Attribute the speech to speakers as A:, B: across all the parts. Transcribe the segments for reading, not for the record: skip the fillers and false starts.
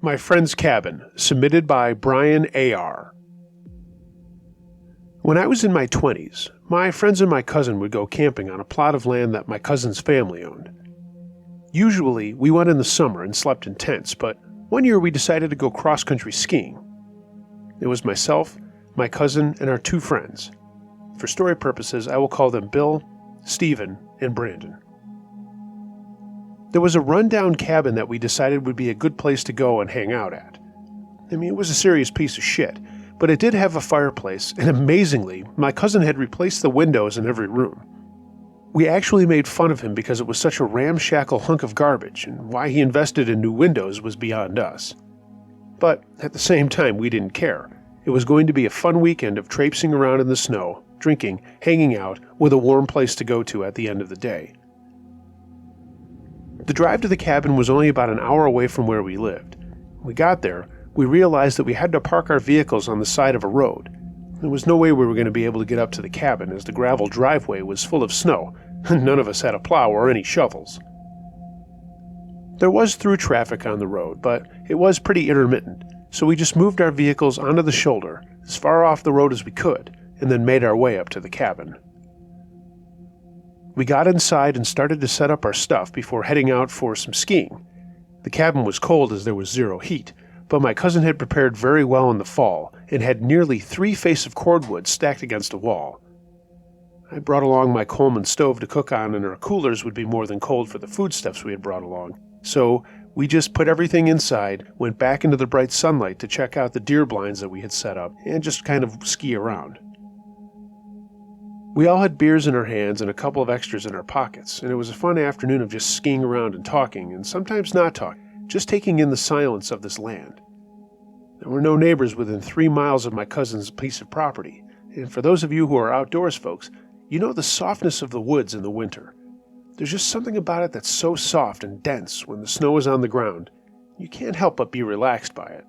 A: My Friend's Cabin, submitted by Brian A.R. When I was in my 20s, my friends and my cousin would go camping on a plot of land that my cousin's family owned. Usually, we went in the summer and slept in tents, but one year we decided to go cross-country skiing. It was myself, my cousin, and our two friends. For story purposes, I will call them Bill, Stephen, and Brandon. There was a rundown cabin that we decided would be a good place to go and hang out at. I mean, it was a serious piece of shit, but it did have a fireplace, and amazingly, my cousin had replaced the windows in every room. We actually made fun of him because it was such a ramshackle hunk of garbage, and why he invested in new windows was beyond us. But at the same time, we didn't care. It was going to be a fun weekend of traipsing around in the snow, drinking, hanging out, with a warm place to go to at the end of the day. The drive to the cabin was only about an hour away from where we lived. When we got there, we realized that we had to park our vehicles on the side of a road. There was no way we were going to be able to get up to the cabin as the gravel driveway was full of snow, and none of us had a plow or any shovels. There was through traffic on the road, but it was pretty intermittent, so we just moved our vehicles onto the shoulder, as far off the road as we could, and then made our way up to the cabin. We got inside and started to set up our stuff before heading out for some skiing. The cabin was cold as there was zero heat, but my cousin had prepared very well in the fall and had nearly 3 faces of cordwood stacked against a wall. I brought along my Coleman stove to cook on, and our coolers would be more than cold for the foodstuffs we had brought along, so we just put everything inside, went back into the bright sunlight to check out the deer blinds that we had set up, and just kind of ski around. We all had beers in our hands and a couple of extras in our pockets, and it was a fun afternoon of just skiing around and talking, and sometimes not talking, just taking in the silence of this land. There were no neighbors within 3 miles of my cousin's piece of property, and for those of you who are outdoors folks, you know the softness of the woods in the winter. There's just something about it that's so soft and dense when the snow is on the ground. You can't help but be relaxed by it.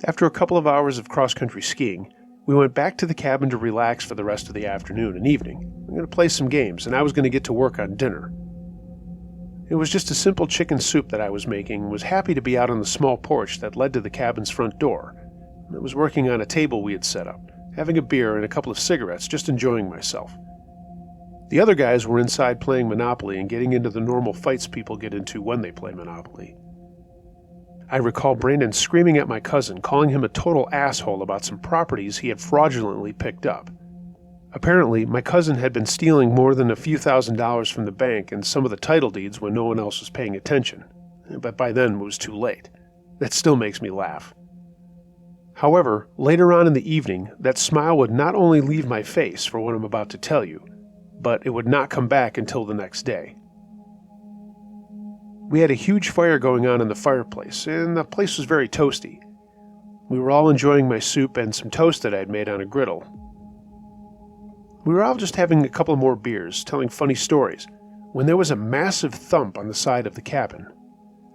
A: After a couple of hours of cross-country skiing, we went back to the cabin to relax for the rest of the afternoon and evening. We were going to play some games, and I was going to get to work on dinner. It was just a simple chicken soup that I was making and was happy to be out on the small porch that led to the cabin's front door. I was working on a table we had set up, having a beer and a couple of cigarettes, just enjoying myself. The other guys were inside playing Monopoly and getting into the normal fights people get into when they play Monopoly. I recall Brandon screaming at my cousin, calling him a total asshole about some properties he had fraudulently picked up. Apparently, my cousin had been stealing more than a few $1,000s from the bank and some of the title deeds when no one else was paying attention. But by then it was too late. That still makes me laugh. However, later on in the evening, that smile would not only leave my face for what I'm about to tell you, but it would not come back until the next day. We had a huge fire going on in the fireplace, and the place was very toasty. We were all enjoying my soup and some toast that I had made on a griddle. We were all just having a couple more beers, telling funny stories, when there was a massive thump on the side of the cabin.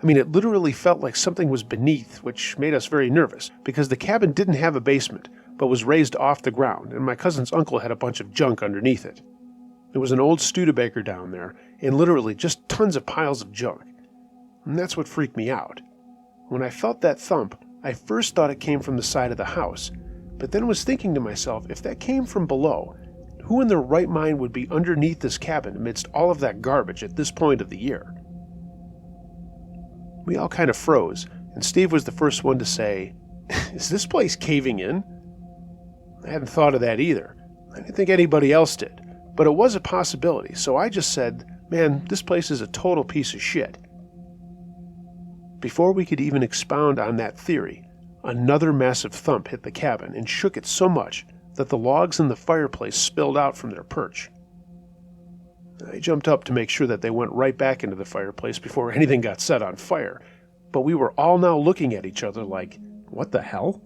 A: I mean, it literally felt like something was beneath, which made us very nervous, because the cabin didn't have a basement, but was raised off the ground, and my cousin's uncle had a bunch of junk underneath it. There was an old Studebaker down there, and literally just tons of piles of junk. And that's what freaked me out. When I felt that thump, I first thought it came from the side of the house, but then was thinking to myself, if that came from below, who in their right mind would be underneath this cabin amidst all of that garbage at this point of the year? We all kind of froze, and Steve was the first one to say, "Is this place caving in?" I hadn't thought of that either. I didn't think anybody else did, but it was a possibility, so I just said, "Man, this place is a total piece of shit." Before we could even expound on that theory, another massive thump hit the cabin and shook it so much that the logs in the fireplace spilled out from their perch. I jumped up to make sure that they went right back into the fireplace before anything got set on fire, but we were all now looking at each other like, what the hell?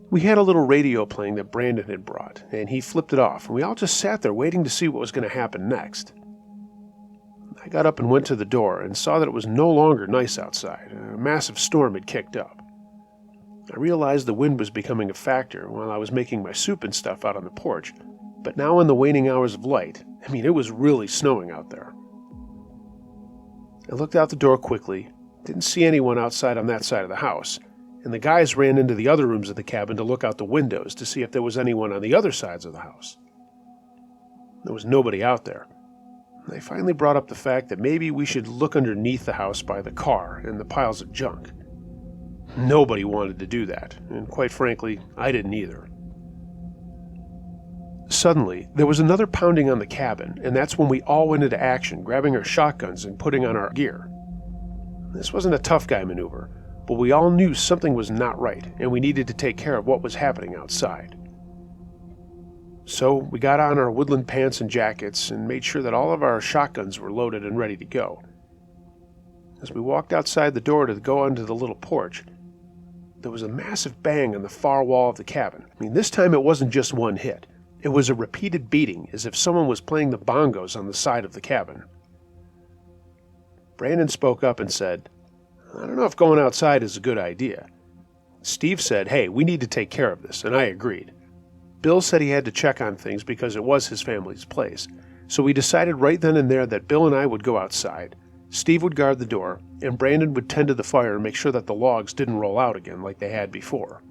A: We had a little radio playing that Brandon had brought, and he flipped it off, and we all just sat there waiting to see what was going to happen next. I got up and went to the door and saw that it was no longer nice outside. A massive storm had kicked up. I realized the wind was becoming a factor while I was making my soup and stuff out on the porch, but now in the waning hours of light, it was really snowing out there. I looked out the door quickly, Didn't see anyone outside on that side of the house, and the guys ran into the other rooms of the cabin to look out the windows to see if there was anyone on the other sides of the house. There was nobody out there. They finally brought up the fact that maybe we should look underneath the house by the car and the piles of junk. Nobody wanted to do that, and quite frankly, I didn't either. Suddenly, there was another pounding on the cabin, and that's when we all went into action, grabbing our shotguns and putting on our gear. This wasn't a tough guy maneuver, but we all knew something was not right, and we needed to take care of what was happening outside. So we got on our woodland pants and jackets and made sure that all of our shotguns were loaded and ready to go. As we walked outside the door to go onto the little porch, there was a massive bang on the far wall of the cabin. This time it wasn't just one hit. It was a repeated beating, as if someone was playing the bongos on the side of the cabin. Brandon spoke up and said, "I don't know if going outside is a good idea." Steve said, "Hey, we need to take care of this," and I agreed. Bill said he had to check on things because it was his family's place, so we decided right then and there that Bill and I would go outside, Steve would guard the door, and Brandon would tend to the fire and make sure that the logs didn't roll out again like they had before.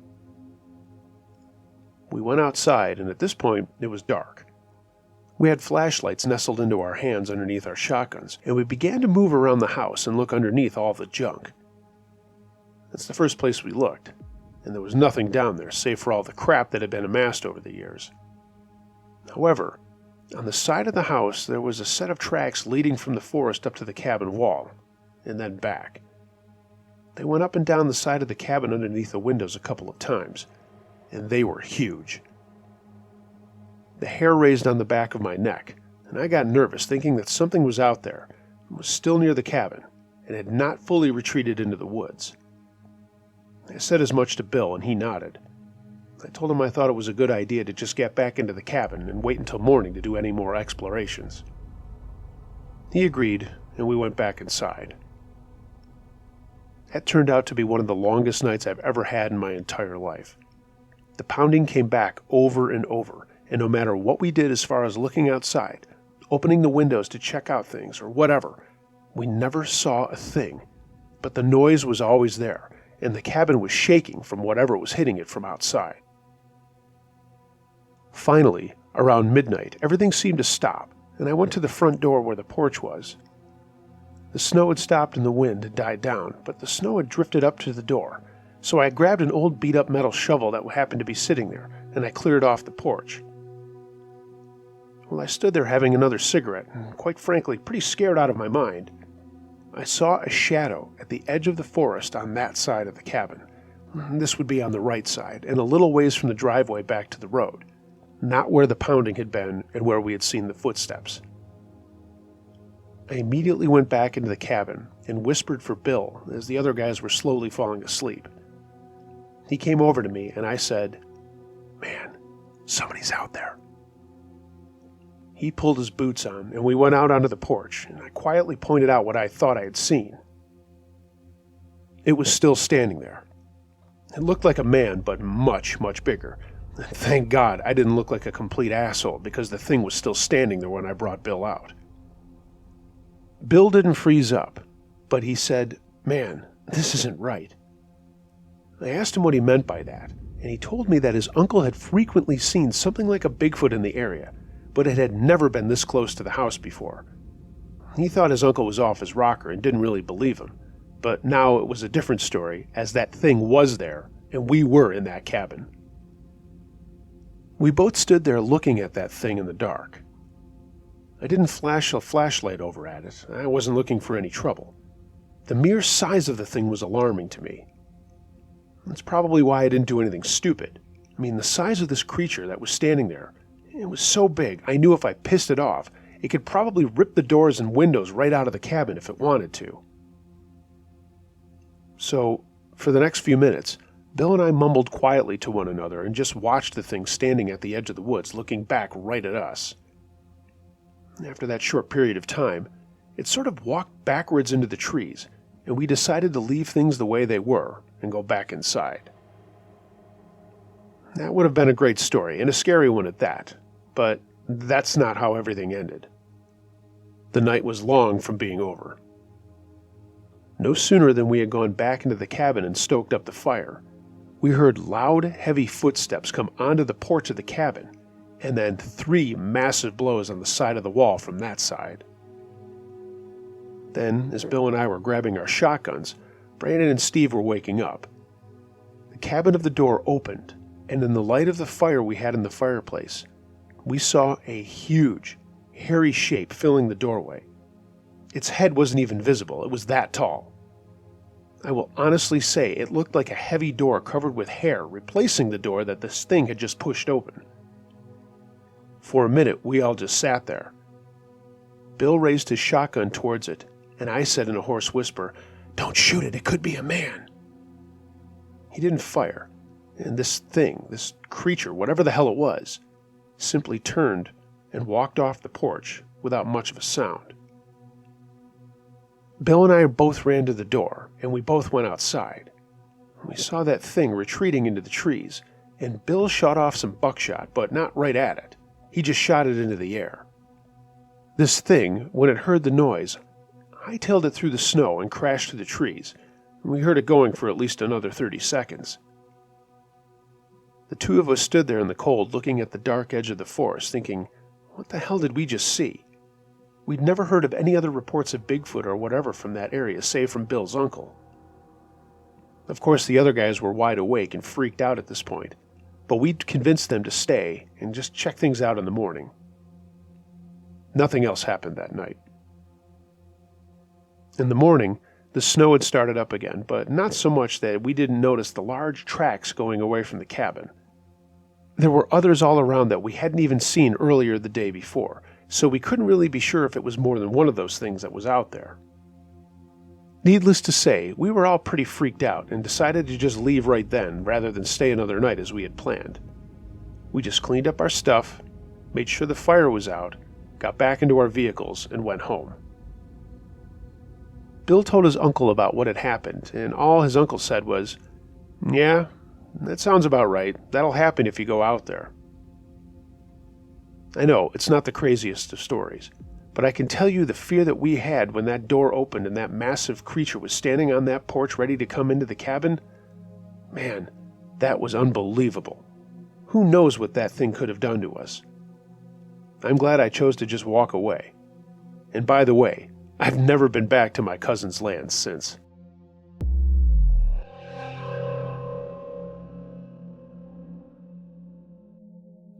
A: We went outside, and at this point, it was dark. We had flashlights nestled into our hands underneath our shotguns, and we began to move around the house and look underneath all the junk. That's the first place we looked, and there was nothing down there save for all the crap that had been amassed over the years. However, on the side of the house there was a set of tracks leading from the forest up to the cabin wall, and then back. They went up and down the side of the cabin underneath the windows a couple of times, and they were huge. The hair raised on the back of my neck, and I got nervous thinking that something was out there and was still near the cabin and had not fully retreated into the woods. I said as much to Bill, and he nodded. I told him I thought it was a good idea to just get back into the cabin and wait until morning to do any more explorations. He agreed, and we went back inside. That turned out to be one of the longest nights I've ever had in my entire life. The pounding came back over and over, and no matter what we did as far as looking outside, opening the windows to check out things, or whatever, we never saw a thing. But the noise was always there, and the cabin was shaking from whatever was hitting it from outside. Finally, around midnight, everything seemed to stop, and I went to the front door where the porch was. The snow had stopped and the wind had died down, but the snow had drifted up to the door, so I grabbed an old beat-up metal shovel that happened to be sitting there, and I cleared off the porch. While I stood there having another cigarette, and quite frankly pretty scared out of my mind, I saw a shadow at the edge of the forest on that side of the cabin. This would be on the right side, and a little ways from the driveway back to the road, not where the pounding had been and where we had seen the footsteps. I immediately went back into the cabin and whispered for Bill as the other guys were slowly falling asleep. He came over to me and I said, "Man, somebody's out there." He pulled his boots on and we went out onto the porch, and I quietly pointed out what I thought I had seen. It was still standing there. It looked like a man, but much, much bigger. Thank God I didn't look like a complete asshole, because the thing was still standing there when I brought Bill out. Bill didn't freeze up, but he said, "Man, this isn't right." I asked him what he meant by that, and he told me that his uncle had frequently seen something like a Bigfoot in the area, but it had never been this close to the house before. He thought his uncle was off his rocker and didn't really believe him, but now it was a different story, as that thing was there, and we were in that cabin. We both stood there looking at that thing in the dark. I didn't flash a flashlight over at it. I wasn't looking for any trouble. The mere size of the thing was alarming to me. That's probably why I didn't do anything stupid. The size of this creature that was standing there, it was so big, I knew if I pissed it off, it could probably rip the doors and windows right out of the cabin if it wanted to. So, for the next few minutes, Bill and I mumbled quietly to one another and just watched the thing standing at the edge of the woods looking back right at us. After that short period of time, it sort of walked backwards into the trees, and we decided to leave things the way they were and go back inside. That would have been a great story, and a scary one at that, but that's not how everything ended. The night was long from being over. No sooner than we had gone back into the cabin and stoked up the fire, we heard loud, heavy footsteps come onto the porch of the cabin, and then 3 massive blows on the side of the wall from that side. Then, as Bill and I were grabbing our shotguns, Brandon and Steve were waking up. The cabin of the door opened, and in the light of the fire we had in the fireplace, we saw a huge, hairy shape filling the doorway. Its head wasn't even visible, it was that tall. I will honestly say it looked like a heavy door covered with hair replacing the door that this thing had just pushed open. For a minute, we all just sat there. Bill raised his shotgun towards it, and I said in a hoarse whisper, "Don't shoot it, it could be a man." He didn't fire, and this thing, this creature, whatever the hell it was, simply turned and walked off the porch without much of a sound. Bill and I both ran to the door, and we both went outside. We saw that thing retreating into the trees, and Bill shot off some buckshot, but not right at it. He just shot it into the air. This thing, when it heard the noise, hightailed it through the snow and crashed through the trees, and we heard it going for at least another 30 seconds. The two of us stood there in the cold looking at the dark edge of the forest thinking, what the hell did we just see? We'd never heard of any other reports of Bigfoot or whatever from that area, save from Bill's uncle. Of course, the other guys were wide awake and freaked out at this point, but we'd convinced them to stay and just check things out in the morning. Nothing else happened that night. In the morning, the snow had started up again, but not so much that we didn't notice the large tracks going away from the cabin. There were others all around that we hadn't even seen earlier the day before, so we couldn't really be sure if it was more than one of those things that was out there. Needless to say, we were all pretty freaked out and decided to just leave right then rather than stay another night as we had planned. We just cleaned up our stuff, made sure the fire was out, got back into our vehicles, and went home. Bill told his uncle about what had happened, and all his uncle said was, "Yeah, that sounds about right. That'll happen if you go out there." I know, it's not the craziest of stories, but I can tell you the fear that we had when that door opened and that massive creature was standing on that porch ready to come into the cabin. Man, that was unbelievable. Who knows what that thing could have done to us? I'm glad I chose to just walk away. And by the way, I've never been back to my cousin's land since.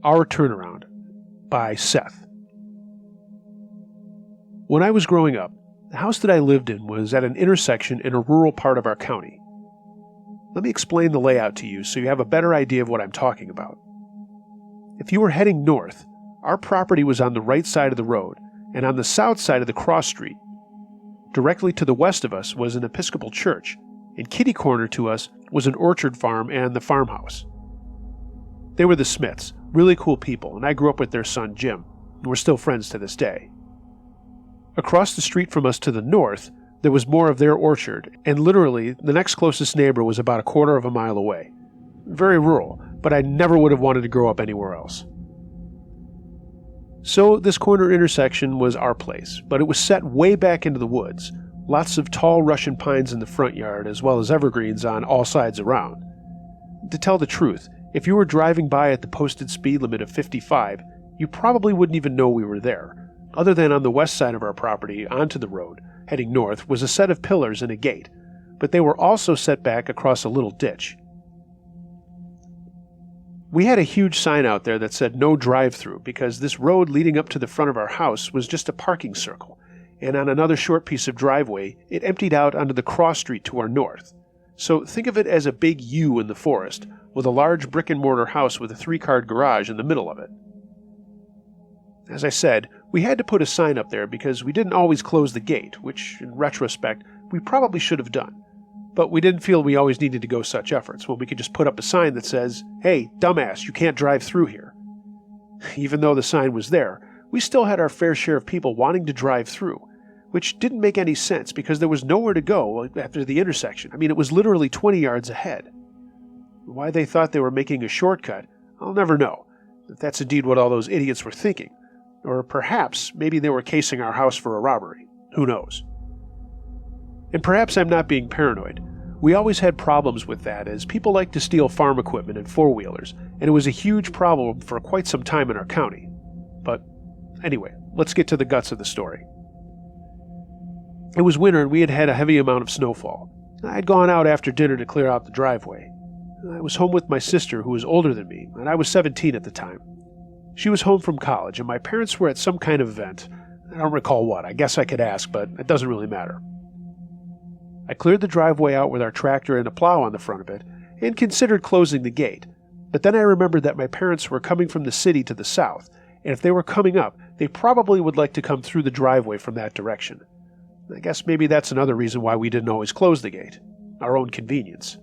A: Our Turnaround by Seth. When I was growing up, the house that I lived in was at an intersection in a rural part of our county. Let me explain the layout to you so you have a better idea of what I'm talking about. If you were heading north, our property was on the right side of the road and on the south side of the cross street. Directly to the west of us was an Episcopal church, and kitty corner to us was an orchard farm and the farmhouse. They were the Smiths, really cool people, and I grew up with their son Jim, and we're still friends to this day. Across the street from us to the north, there was more of their orchard, and literally the next closest neighbor was about a quarter of a mile away. Very rural, but I never would have wanted to grow up anywhere else. So this corner intersection was our place, but it was set way back into the woods, lots of tall Russian pines in the front yard as well as evergreens on all sides around. To tell the truth, if you were driving by at the posted speed limit of 55, you probably wouldn't even know we were there, other than on the west side of our property onto the road, heading north, was a set of pillars and a gate, but they were also set back across a little ditch. We had a huge sign out there that said no drive-through because this road leading up to the front of our house was just a parking circle, and on another short piece of driveway, it emptied out onto the cross street to our north. So think of it as a big U in the forest, with a large brick-and-mortar house with a 3-car garage in the middle of it. As I said, we had to put a sign up there because we didn't always close the gate, which, in retrospect, we probably should have done. But we didn't feel we always needed to go such efforts when we could just put up a sign that says, "Hey, dumbass, you can't drive through here." Even though the sign was there, we still had our fair share of people wanting to drive through, which didn't make any sense because there was nowhere to go after the intersection. I mean, it was literally 20 yards ahead. Why they thought they were making a shortcut, I'll never know, if that's indeed what all those idiots were thinking. Or perhaps, maybe they were casing our house for a robbery. Who knows? And perhaps I'm not being paranoid. We always had problems with that, as people like to steal farm equipment and four-wheelers, and it was a huge problem for quite some time in our county. But anyway, let's get to the guts of the story. It was winter and we had had a heavy amount of snowfall. I had gone out after dinner to clear out the driveway. I was home with my sister, who was older than me, and I was 17 at the time. She was home from college, and my parents were at some kind of event. I don't recall what. I guess I could ask, but it doesn't really matter. I cleared the driveway out with our tractor and a plow on the front of it, and considered closing the gate. But then I remembered that my parents were coming from the city to the south, and if they were coming up, they probably would like to come through the driveway from that direction. I guess maybe that's another reason why we didn't always close the gate. Our own convenience.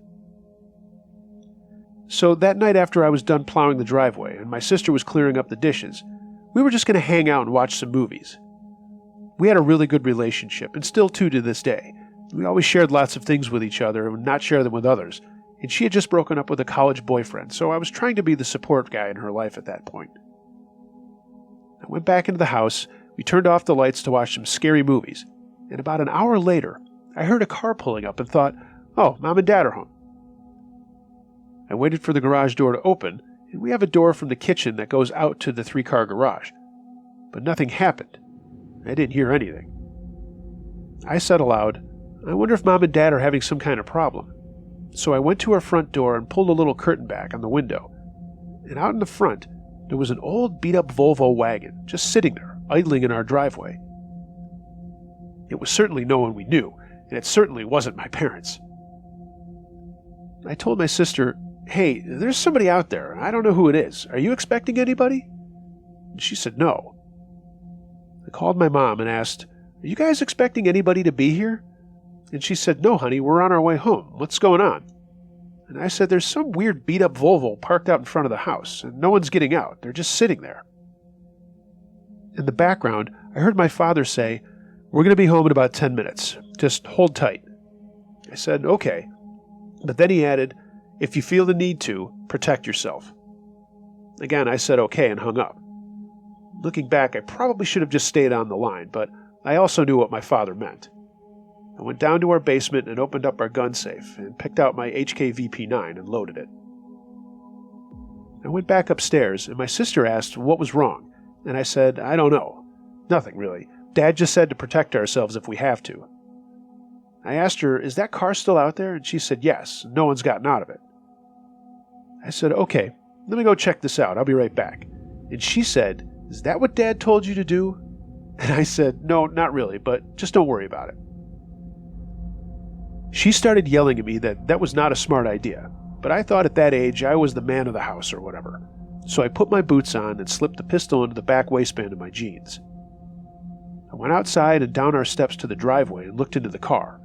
A: So that night after I was done plowing the driveway and my sister was clearing up the dishes, we were just going to hang out and watch some movies. We had a really good relationship, and still to this day. We always shared lots of things with each other and would not share them with others, and she had just broken up with a college boyfriend, so I was trying to be the support guy in her life at that point. I went back into the house, we turned off the lights to watch some scary movies, and about an hour later, I heard a car pulling up and thought, oh, Mom and Dad are home. I waited for the garage door to open, and we have a door from the kitchen that goes out to the 3-car garage. But nothing happened. I didn't hear anything. I said aloud, I wonder if Mom and Dad are having some kind of problem. So I went to our front door and pulled a little curtain back on the window. And out in the front, there was an old beat-up Volvo wagon, just sitting there, idling in our driveway. It was certainly no one we knew, and it certainly wasn't my parents. I told my sister, hey, there's somebody out there. I don't know who it is. Are you expecting anybody? And she said no. I called my mom and asked, are you guys expecting anybody to be here? And she said, no, honey, we're on our way home. What's going on? And I said, there's some weird beat-up Volvo parked out in front of the house, and no one's getting out. They're just sitting there. In the background, I heard my father say, we're going to be home in about 10 minutes. Just hold tight. I said, okay. But then he added, if you feel the need to, protect yourself. Again, I said okay and hung up. Looking back, I probably should have just stayed on the line, but I also knew what my father meant. I went down to our basement and opened up our gun safe and picked out my HK-VP9 and loaded it. I went back upstairs, and my sister asked what was wrong, and I said, I don't know. Nothing, really. Dad just said to protect ourselves if we have to. I asked her, is that car still out there? And she said yes, no one's gotten out of it. I said, okay, let me go check this out. I'll be right back. And she said, is that what Dad told you to do? And I said, no, not really, but just don't worry about it. She started yelling at me that was not a smart idea, but I thought at that age I was the man of the house or whatever. So I put my boots on and slipped the pistol into the back waistband of my jeans. I went outside and down our steps to the driveway and looked into the car.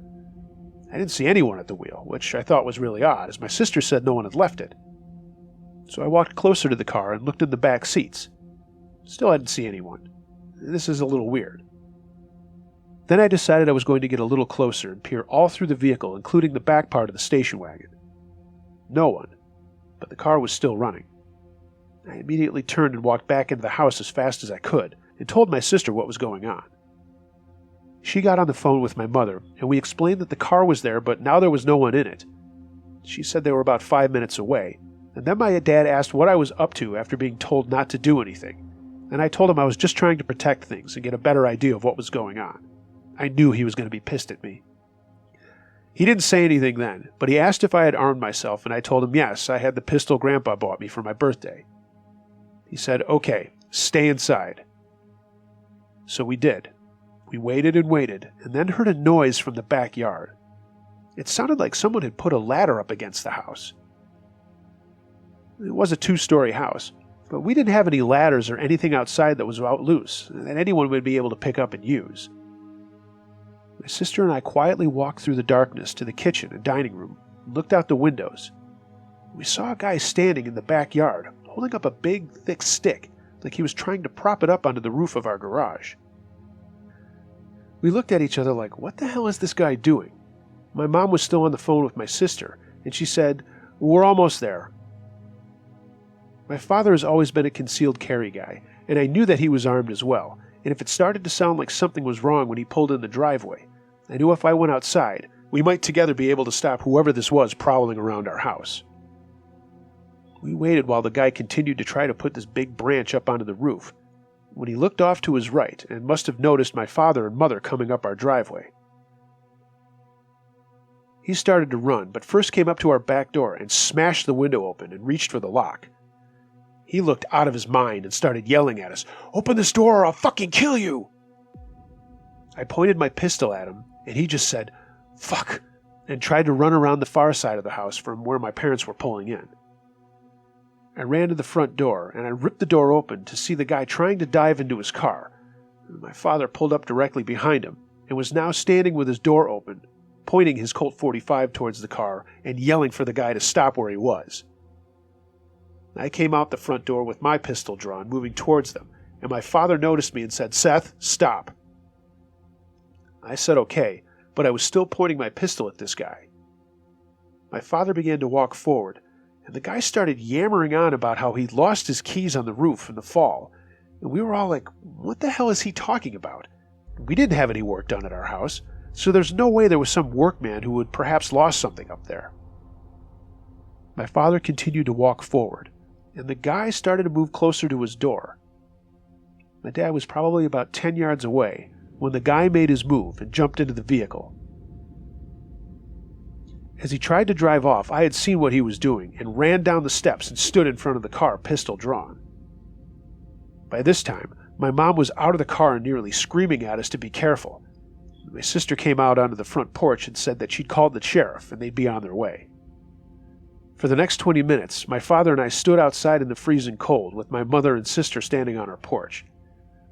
A: I didn't see anyone at the wheel, which I thought was really odd, as my sister said no one had left it. So I walked closer to the car and looked in the back seats. Still I didn't see anyone. This is a little weird. Then I decided I was going to get a little closer and peer all through the vehicle, including the back part of the station wagon. No one, but the car was still running. I immediately turned and walked back into the house as fast as I could, and told my sister what was going on. She got on the phone with my mother, and we explained that the car was there, but now there was no one in it. She said they were about 5 minutes away, and then my dad asked what I was up to after being told not to do anything, and I told him I was just trying to protect things and get a better idea of what was going on. I knew he was going to be pissed at me. He didn't say anything then, but he asked if I had armed myself, and I told him yes, I had the pistol Grandpa bought me for my birthday. He said, okay, stay inside. So we did. We waited and waited, and then heard a noise from the backyard. It sounded like someone had put a ladder up against the house. It was a 2-story house, but we didn't have any ladders or anything outside that was out loose, that anyone would be able to pick up and use. My sister and I quietly walked through the darkness to the kitchen and dining room and looked out the windows. We saw a guy standing in the backyard, holding up a big, thick stick, like he was trying to prop it up onto the roof of our garage. We looked at each other like, what the hell is this guy doing? My mom was still on the phone with my sister, and she said, we're almost there. My father has always been a concealed carry guy, and I knew that he was armed as well, and if it started to sound like something was wrong when he pulled in the driveway, I knew if I went outside, we might together be able to stop whoever this was prowling around our house. We waited while the guy continued to try to put this big branch up onto the roof, when he looked off to his right and must have noticed my father and mother coming up our driveway. He started to run, but first came up to our back door and smashed the window open and reached for the lock. He looked out of his mind and started yelling at us, "Open this door or I'll fucking kill you!" I pointed my pistol at him, and he just said, "Fuck," and tried to run around the far side of the house from where my parents were pulling in. I ran to the front door, and I ripped the door open to see the guy trying to dive into his car. My father pulled up directly behind him, and was now standing with his door open, pointing his Colt 45 towards the car and yelling for the guy to stop where he was. I came out the front door with my pistol drawn, moving towards them, and my father noticed me and said, "Seth, stop." I said okay, but I was still pointing my pistol at this guy. My father began to walk forward, and the guy started yammering on about how he'd lost his keys on the roof in the fall, and we were all like, what the hell is he talking about? We didn't have any work done at our house, so there's no way there was some workman who had perhaps lost something up there. My father continued to walk forward, and the guy started to move closer to his door. My dad was probably about 10 yards away when the guy made his move and jumped into the vehicle. As he tried to drive off, I had seen what he was doing and ran down the steps and stood in front of the car, pistol drawn. By this time, my mom was out of the car and nearly screaming at us to be careful. My sister came out onto the front porch and said that she'd called the sheriff and they'd be on their way. For the next 20 minutes, my father and I stood outside in the freezing cold with my mother and sister standing on our porch.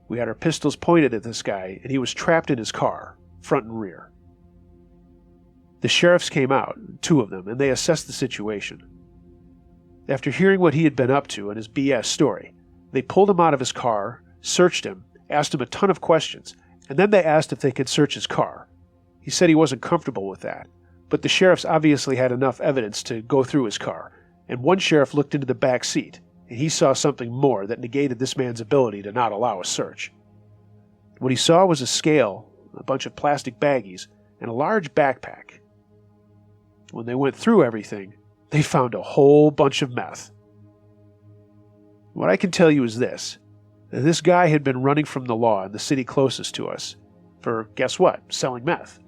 A: We had our pistols pointed at this guy, and he was trapped in his car, front and rear. The sheriffs came out, 2 of them, and they assessed the situation. After hearing what he had been up to and his BS story, they pulled him out of his car, searched him, asked him a ton of questions, and then they asked if they could search his car. He said he wasn't comfortable with that, but the sheriffs obviously had enough evidence to go through his car, and one sheriff looked into the back seat, and he saw something more that negated this man's ability to not allow a search. What he saw was a scale, a bunch of plastic baggies, and a large backpack. When they went through everything, they found a whole bunch of meth. What I can tell you is this. This guy had been running from the law in the city closest to us for, guess what, selling meth.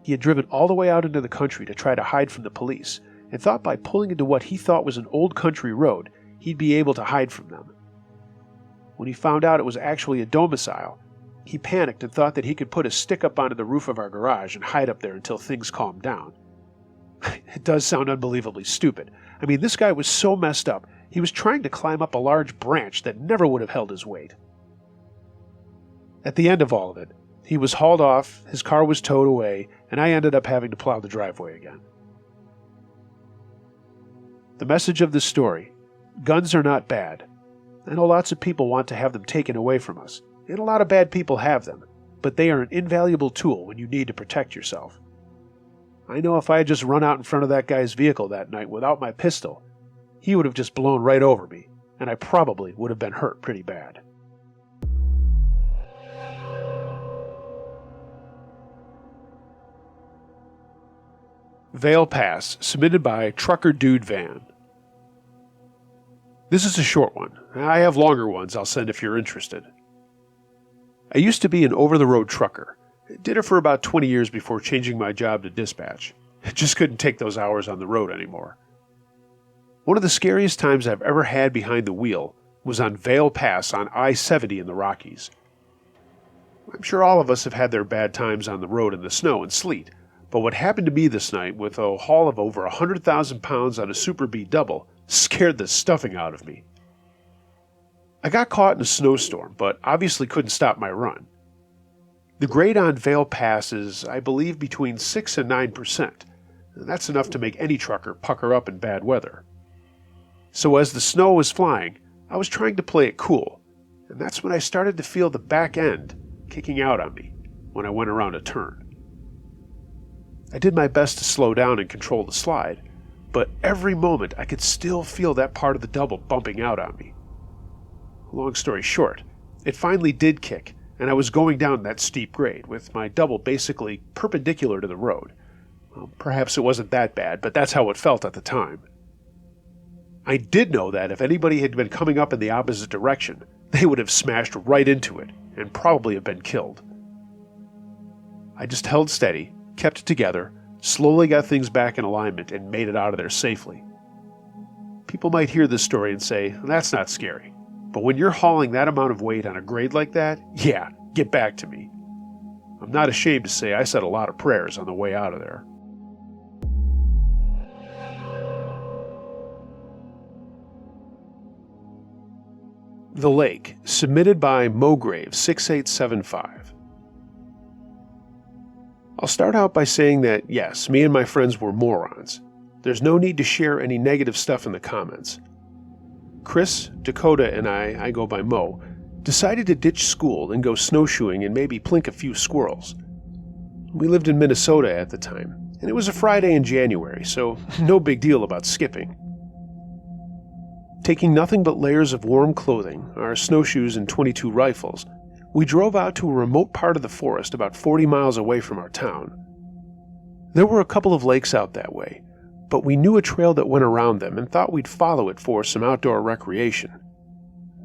A: He had driven all the way out into the country to try to hide from the police, and thought by pulling into what he thought was an old country road, he'd be able to hide from them. When he found out it was actually a domicile, he panicked and thought that he could put a stick up onto the roof of our garage and hide up there until things calmed down. It does sound unbelievably stupid. I mean, this guy was so messed up, he was trying to climb up a large branch that never would have held his weight. At the end of all of it, he was hauled off, his car was towed away, and I ended up having to plow the driveway again. The message of this story: guns are not bad. I know lots of people want to have them taken away from us, and a lot of bad people have them, but they are an invaluable tool when you need to protect yourself. I know if I had just run out in front of that guy's vehicle that night without my pistol, he would have just blown right over me, and I probably would have been hurt pretty bad. Vail Pass, submitted by Trucker Dude Van. This is a short one. I have longer ones I'll send if you're interested. I used to be an over-the-road trucker. Did it for about 20 years before changing my job to dispatch. Just couldn't take those hours on the road anymore. One of the scariest times I've ever had behind the wheel was on Vail Pass on I-70 in the Rockies. I'm sure all of us have had their bad times on the road in the snow and sleet, but what happened to me this night with a haul of over 100,000 pounds on a Super B double scared the stuffing out of me. I got caught in a snowstorm, but obviously couldn't stop my run. The grade on Vail Pass is, I believe, between 6 and 9%. And that's enough to make any trucker pucker up in bad weather. So as the snow was flying, I was trying to play it cool, and that's when I started to feel the back end kicking out on me when I went around a turn. I did my best to slow down and control the slide, but every moment I could still feel that part of the double bumping out on me. Long story short, it finally did kick, and I was going down that steep grade, with my double basically perpendicular to the road. Well, perhaps it wasn't that bad, but that's how it felt at the time. I did know that if anybody had been coming up in the opposite direction, they would have smashed right into it, and probably have been killed. I just held steady, kept it together, slowly got things back in alignment, and made it out of there safely. People might hear this story and say, that's not scary. But when you're hauling that amount of weight on a grade like that, yeah, get back to me. I'm not ashamed to say I said a lot of prayers on the way out of there. The Lake, submitted by Mograve 6875. I'll start out by saying that, yes, me and my friends were morons. There's no need to share any negative stuff in the comments. Chris, Dakota, and I go by Mo, decided to ditch school and go snowshoeing and maybe plink a few squirrels. We lived in Minnesota at the time, and it was a Friday in January, so no big deal about skipping. Taking nothing but layers of warm clothing, our snowshoes and .22 rifles, we drove out to a remote part of the forest about 40 miles away from our town. There were a couple of lakes out that way, but we knew a trail that went around them and thought we'd follow it for some outdoor recreation.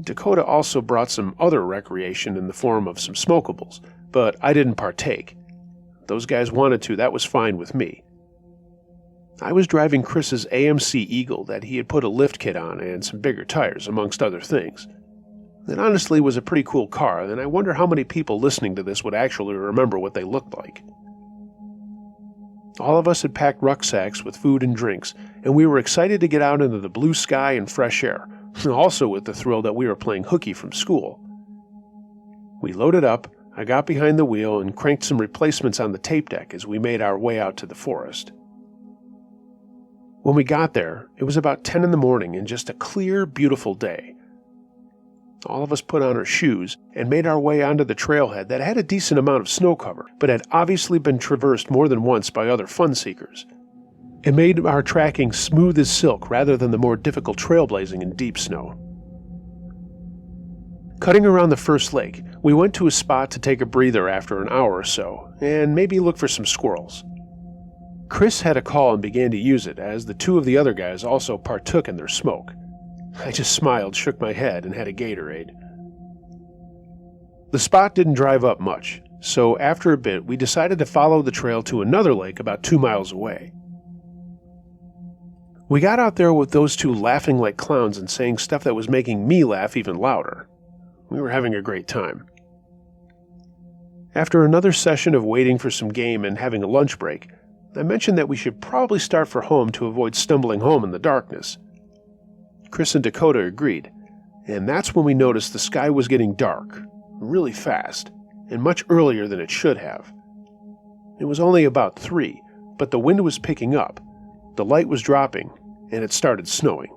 A: Dakota also brought some other recreation in the form of some smokables, but I didn't partake. Those guys wanted to, that was fine with me. I was driving Chris's AMC Eagle that he had put a lift kit on and some bigger tires, amongst other things. It honestly was a pretty cool car, and I wonder how many people listening to this would actually remember what they looked like. All of us had packed rucksacks with food and drinks, and we were excited to get out into the blue sky and fresh air, also with the thrill that we were playing hooky from school. We loaded up, I got behind the wheel, and cranked some replacements on the tape deck as we made our way out to the forest. When we got there, it was about 10 in the morning and just a clear, beautiful day. All of us put on our shoes and made our way onto the trailhead that had a decent amount of snow cover, but had obviously been traversed more than once by other fun seekers. It made our tracking smooth as silk rather than the more difficult trailblazing in deep snow. Cutting around the first lake, we went to a spot to take a breather after an hour or so, and maybe look for some squirrels. Chris had a call and began to use it, as the two of the other guys also partook in their smoke. I just smiled, shook my head, and had a Gatorade. The spot didn't drive up much, so after a bit we decided to follow the trail to another lake about 2 miles away. We got out there with those two laughing like clowns and saying stuff that was making me laugh even louder. We were having a great time. After another session of waiting for some game and having a lunch break, I mentioned that we should probably start for home to avoid stumbling home in the darkness. Chris and Dakota agreed, and that's when we noticed the sky was getting dark, really fast, and much earlier than it should have. It was only about 3, but the wind was picking up, the light was dropping, and it started snowing.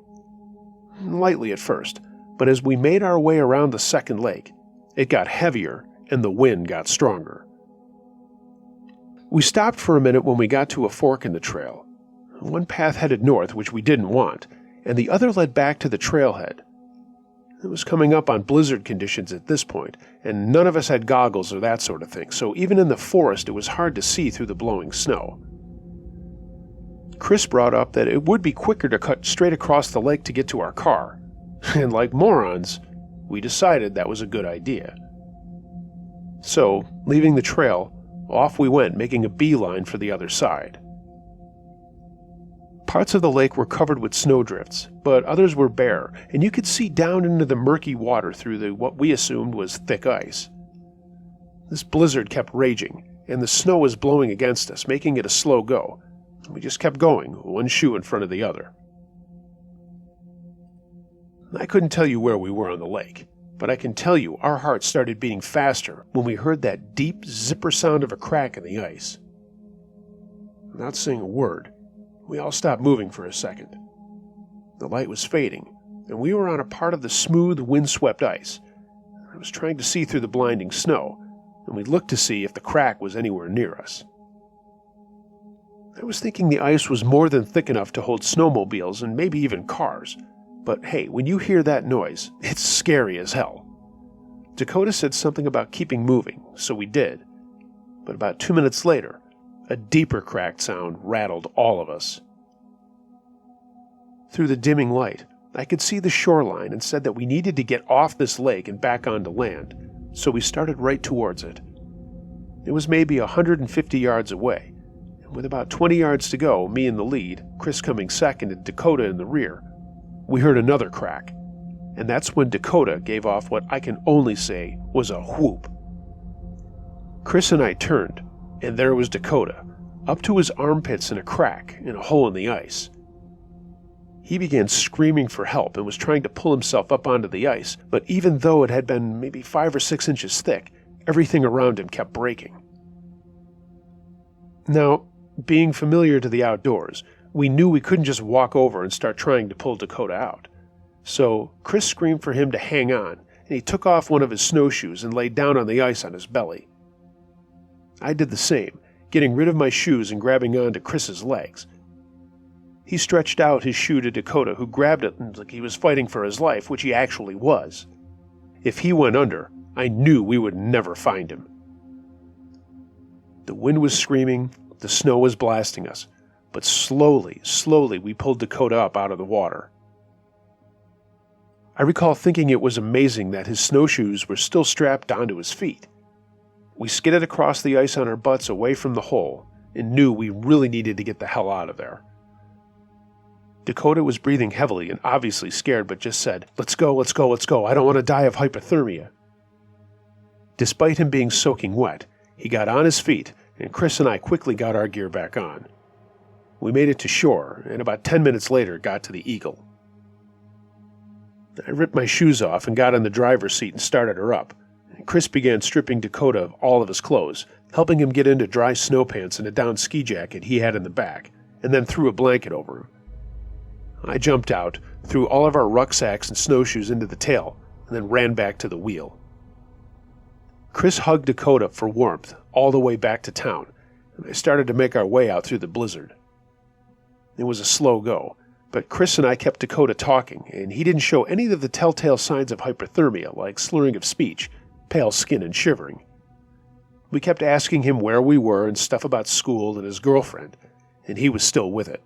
A: Lightly at first, but as we made our way around the second lake, it got heavier and the wind got stronger. We stopped for a minute when we got to a fork in the trail. One path headed north, which we didn't want, and the other led back to the trailhead. It was coming up on blizzard conditions at this point, and none of us had goggles or that sort of thing, so even in the forest it was hard to see through the blowing snow. Chris brought up that it would be quicker to cut straight across the lake to get to our car, and like morons, we decided that was a good idea. So, leaving the trail, off we went, making a beeline for the other side. Parts of the lake were covered with snowdrifts, but others were bare, and you could see down into the murky water through what we assumed was thick ice. This blizzard kept raging, and the snow was blowing against us, making it a slow go. We just kept going, one shoe in front of the other. I couldn't tell you where we were on the lake, but I can tell you our hearts started beating faster when we heard that deep zipper sound of a crack in the ice. Not saying a word, we all stopped moving for a second. The light was fading, and we were on a part of the smooth, windswept ice. I was trying to see through the blinding snow, and we looked to see if the crack was anywhere near us. I was thinking the ice was more than thick enough to hold snowmobiles and maybe even cars. But hey, when you hear that noise, it's scary as hell. Dakota said something about keeping moving, so we did. But about 2 minutes later, a deeper cracked sound rattled all of us. Through the dimming light, I could see the shoreline and said that we needed to get off this lake and back onto land, so we started right towards it. It was maybe 150 yards away, and with about 20 yards to go, me in the lead, Chris coming second and Dakota in the rear, we heard another crack, and that's when Dakota gave off what I can only say was a whoop. Chris and I turned, and there was Dakota, up to his armpits in a crack in a hole in the ice. He began screaming for help and was trying to pull himself up onto the ice, but even though it had been maybe 5 or 6 inches thick, everything around him kept breaking. Now, being familiar to the outdoors, we knew we couldn't just walk over and start trying to pull Dakota out. So Chris screamed for him to hang on, and he took off one of his snowshoes and laid down on the ice on his belly. I did the same, getting rid of my shoes and grabbing onto Chris's legs. He stretched out his shoe to Dakota, who grabbed it like he was fighting for his life, which he actually was. If he went under, I knew we would never find him. The wind was screaming, the snow was blasting us, but slowly we pulled Dakota up out of the water. I recall thinking it was amazing that his snowshoes were still strapped onto his feet. We skidded across the ice on our butts away from the hole and knew we really needed to get the hell out of there. Dakota was breathing heavily and obviously scared, but just said, let's go, I don't want to die of hypothermia." Despite him being soaking wet, he got on his feet, and Chris and I quickly got our gear back on. We made it to shore, and about 10 minutes later got to the Eagle. I ripped my shoes off and got in the driver's seat and started her up. Chris began stripping Dakota of all of his clothes, helping him get into dry snow pants and a down ski jacket he had in the back, and then threw a blanket over him. I jumped out, threw all of our rucksacks and snowshoes into the tail, and then ran back to the wheel. Chris hugged Dakota for warmth all the way back to town, and I started to make our way out through the blizzard. It was a slow go, but Chris and I kept Dakota talking, and he didn't show any of the telltale signs of hypothermia like slurring of speech, pale skin, and shivering. We kept asking him where we were and stuff about school and his girlfriend, and he was still with it.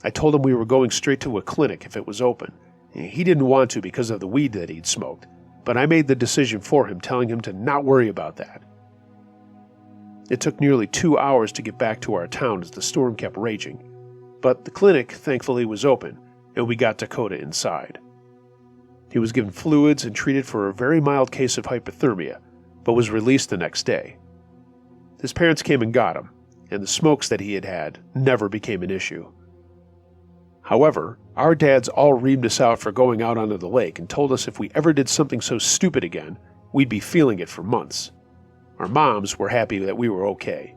A: I told him we were going straight to a clinic if it was open. He didn't want to because of the weed that he'd smoked, but I made the decision for him, telling him to not worry about that. It took nearly 2 hours to get back to our town as the storm kept raging, but the clinic, thankfully, was open, and we got Dakota inside. He was given fluids and treated for a very mild case of hypothermia, but was released the next day. His parents came and got him, and the smokes that he had had never became an issue. However, our dads all reamed us out for going out onto the lake and told us if we ever did something so stupid again, we'd be feeling it for months. Our moms were happy that we were okay.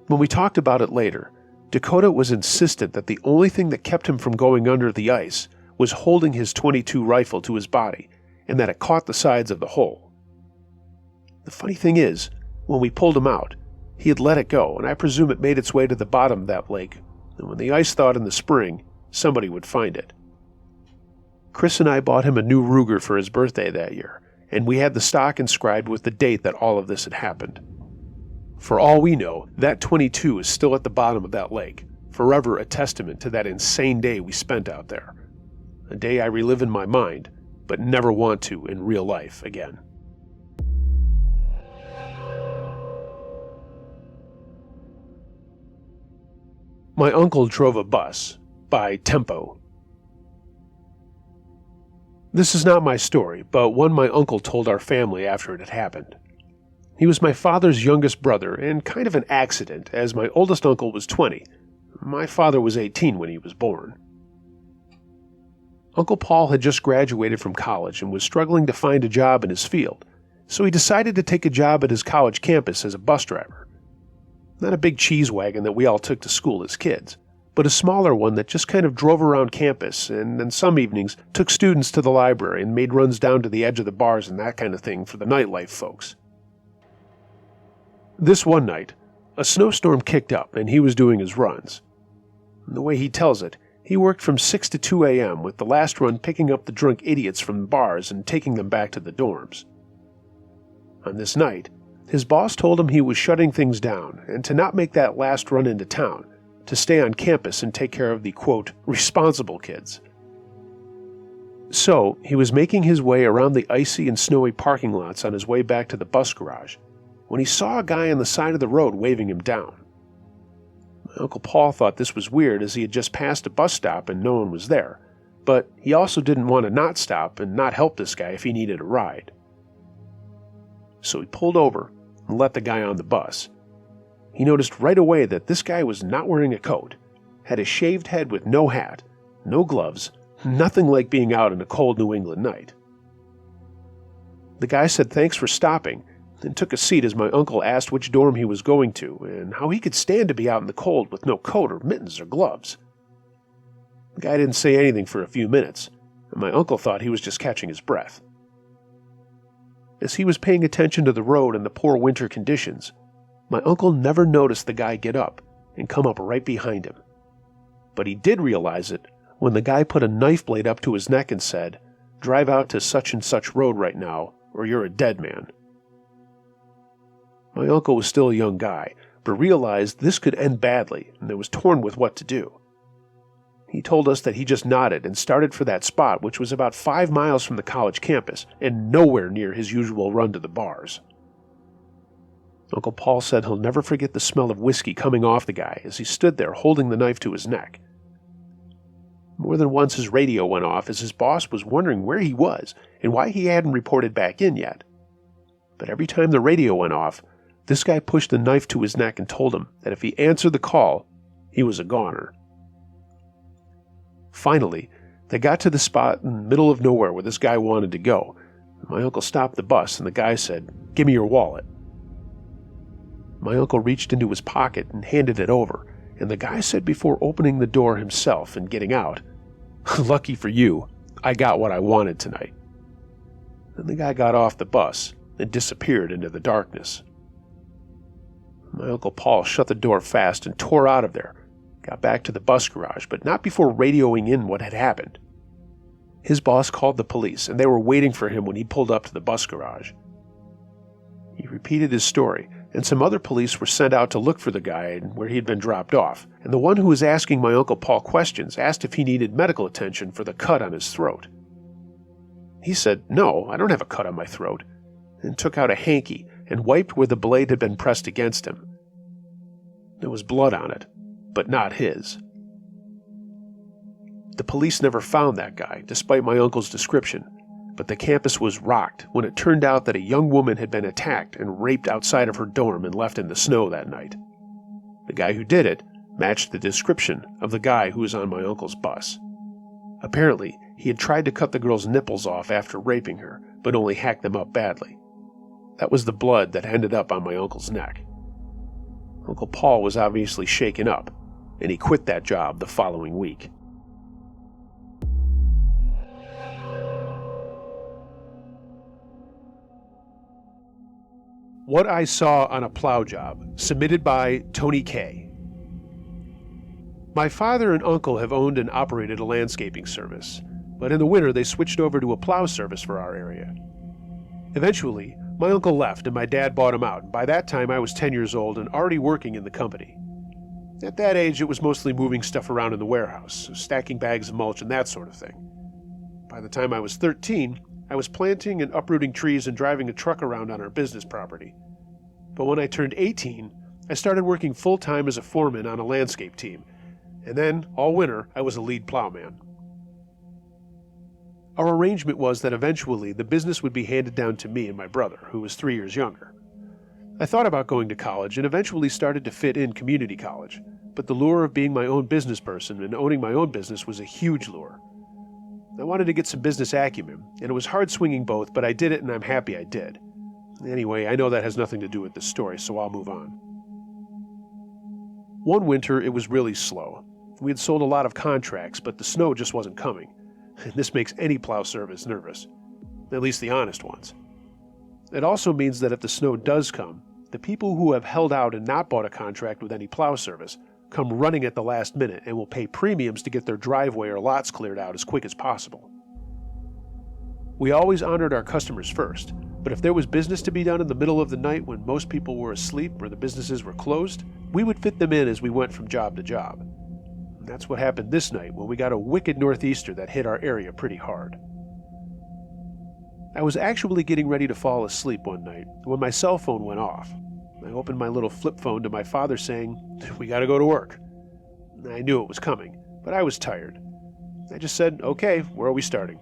A: When we talked about it later, Dakota was insistent that the only thing that kept him from going under the ice was holding his .22 rifle to his body, and that it caught the sides of the hole. The funny thing is, when we pulled him out, he had let it go, and I presume it made its way to the bottom of that lake, and when the ice thawed in the spring, somebody would find it. Chris and I bought him a new Ruger for his birthday that year, and we had the stock inscribed with the date that all of this had happened. For all we know, that .22 is still at the bottom of that lake, forever a testament to that insane day we spent out there. A day I relive in my mind, but never want to in real life again. My Uncle Drove a Bus by Tempo. This is not my story, but one my uncle told our family after it had happened. He was my father's youngest brother, and kind of an accident, as my oldest uncle was 20. My father was 18 when he was born. Uncle Paul had just graduated from college and was struggling to find a job in his field, so he decided to take a job at his college campus as a bus driver. Not a big cheese wagon that we all took to school as kids, but a smaller one that just kind of drove around campus and then some evenings took students to the library and made runs down to the edge of the bars and that kind of thing for the nightlife folks. This one night, a snowstorm kicked up and he was doing his runs. The way he tells it, He worked from 6 to 2 a.m., with the last run picking up the drunk idiots from the bars and taking them back to the dorms. On this night, his boss told him he was shutting things down and to not make that last run into town, to stay on campus and take care of the, quote, responsible kids. So, he was making his way around the icy and snowy parking lots on his way back to the bus garage when he saw a guy on the side of the road waving him down. My Uncle Paul thought this was weird as he had just passed a bus stop and no one was there, but he also didn't want to not stop and not help this guy if he needed a ride. So he pulled over and let the guy on the bus. He noticed right away that this guy was not wearing a coat, had a shaved head with no hat, no gloves, nothing like being out in a cold New England night. The guy said thanks for stopping and took a seat as my uncle asked which dorm he was going to and how he could stand to be out in the cold with no coat or mittens or gloves. The guy didn't say anything for a few minutes, and my uncle thought he was just catching his breath. As he was paying attention to the road and the poor winter conditions, my uncle never noticed the guy get up and come up right behind him. But he did realize it when the guy put a knife blade up to his neck and said, "Drive out to such and such road right now, or you're a dead man." My uncle was still a young guy, but realized this could end badly and was torn with what to do. He told us that he just nodded and started for that spot, which was about 5 miles from the college campus and nowhere near his usual run to the bars. Uncle Paul said he'll never forget the smell of whiskey coming off the guy as he stood there holding the knife to his neck. More than once his radio went off as his boss was wondering where he was and why he hadn't reported back in yet. But every time the radio went off, this guy pushed the knife to his neck and told him that if he answered the call, he was a goner. Finally, they got to the spot in the middle of nowhere where this guy wanted to go. My uncle stopped the bus and the guy said, "Give me your wallet." My uncle reached into his pocket and handed it over, and the guy said before opening the door himself and getting out, "Lucky for you, I got what I wanted tonight." Then the guy got off the bus and disappeared into the darkness. My Uncle Paul shut the door fast and tore out of there, got back to the bus garage, but not before radioing in what had happened. His boss called the police, and they were waiting for him when he pulled up to the bus garage. He repeated his story, and some other police were sent out to look for the guy and where he had been dropped off, and the one who was asking my Uncle Paul questions asked if he needed medical attention for the cut on his throat. He said, "No, I don't have a cut on my throat," and took out a hanky and wiped where the blade had been pressed against him. There was blood on it, but not his. The police never found that guy, despite my uncle's description, but the campus was rocked when it turned out that a young woman had been attacked and raped outside of her dorm and left in the snow that night. The guy who did it matched the description of the guy who was on my uncle's bus. Apparently, he had tried to cut the girl's nipples off after raping her, but only hacked them up badly. That was the blood that ended up on my uncle's neck. Uncle Paul was obviously shaken up, and he quit that job the following week. What I Saw on a Plow Job, submitted by Tony K. My father and uncle have owned and operated a landscaping service, but in the winter they switched over to a plow service for our area. Eventually, my uncle left and my dad bought him out, and by that time I was 10 years old and already working in the company. At that age, it was mostly moving stuff around in the warehouse, stacking bags of mulch and that sort of thing. By the time I was 13, I was planting and uprooting trees and driving a truck around on our business property. But when I turned 18, I started working full-time as a foreman on a landscape team, and then, all winter, I was a lead plowman. Our arrangement was that eventually the business would be handed down to me and my brother, who was 3 years younger. I thought about going to college and eventually started to fit in community college, but the lure of being my own business person and owning my own business was a huge lure. I wanted to get some business acumen, and it was hard swinging both, but I did it and I'm happy I did. Anyway, I know that has nothing to do with this story, so I'll move on. One winter, it was really slow. We had sold a lot of contracts, but the snow just wasn't coming. And this makes any plow service nervous, at least the honest ones. It also means that if the snow does come, the people who have held out and not bought a contract with any plow service come running at the last minute and will pay premiums to get their driveway or lots cleared out as quick as possible. We always honored our customers first, but if there was business to be done in the middle of the night when most people were asleep or the businesses were closed, we would fit them in as we went from job to job. And that's what happened this night when we got a wicked northeaster that hit our area pretty hard. I was actually getting ready to fall asleep one night when my cell phone went off. I opened my little flip phone to my father saying, "We gotta go to work." I knew it was coming, but I was tired. I just said, "Okay, where are we starting?"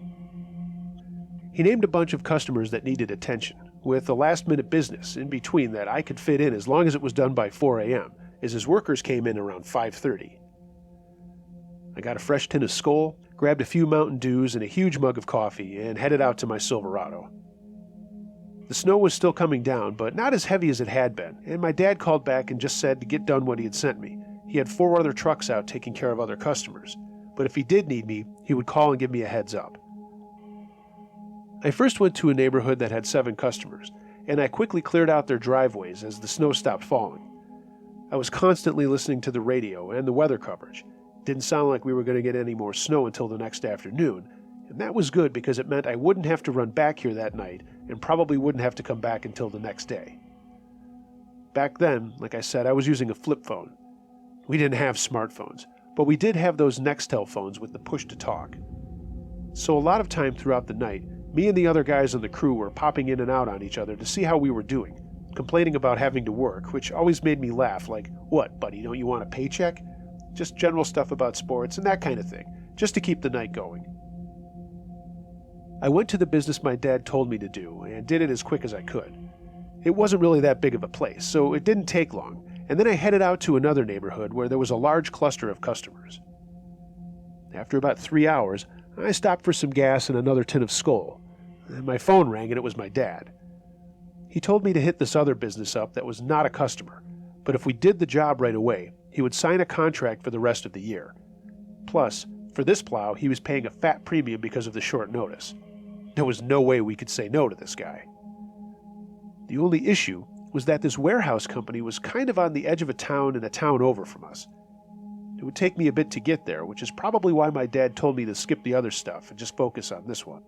A: He named a bunch of customers that needed attention, with a last-minute business in between that I could fit in as long as it was done by 4 a.m., as his workers came in around 5:30. I got a fresh tin of Skol, grabbed a few Mountain Dews and a huge mug of coffee, and headed out to my Silverado. The snow was still coming down, but not as heavy as it had been, and my dad called back and just said to get done what he had sent me. He had 4 other trucks out taking care of other customers, but if he did need me, he would call and give me a heads up. I first went to a neighborhood that had 7 customers, and I quickly cleared out their driveways as the snow stopped falling. I was constantly listening to the radio and the weather coverage. It didn't sound like we were going to get any more snow until the next afternoon, and that was good because it meant I wouldn't have to run back here that night and probably wouldn't have to come back until the next day. Back then, like I said, I was using a flip phone. We didn't have smartphones, but we did have those Nextel phones with the push-to-talk. So a lot of time throughout the night, me and the other guys on the crew were popping in and out on each other to see how we were doing, complaining about having to work, which always made me laugh, like, "What, buddy, don't you want a paycheck?" Just general stuff about sports and that kind of thing, just to keep the night going. I went to the business my dad told me to do, and did it as quick as I could. It wasn't really that big of a place, so it didn't take long, and then I headed out to another neighborhood where there was a large cluster of customers. After about 3 hours, I stopped for some gas and another tin of Skol, and my phone rang and it was my dad. He told me to hit this other business up that was not a customer, but if we did the job right away, he would sign a contract for the rest of the year. Plus, for this plow, he was paying a fat premium because of the short notice. There was no way we could say no to this guy. The only issue was that this warehouse company was kind of on the edge of a town and a town over from us. It would take me a bit to get there, which is probably why my dad told me to skip the other stuff and just focus on this one.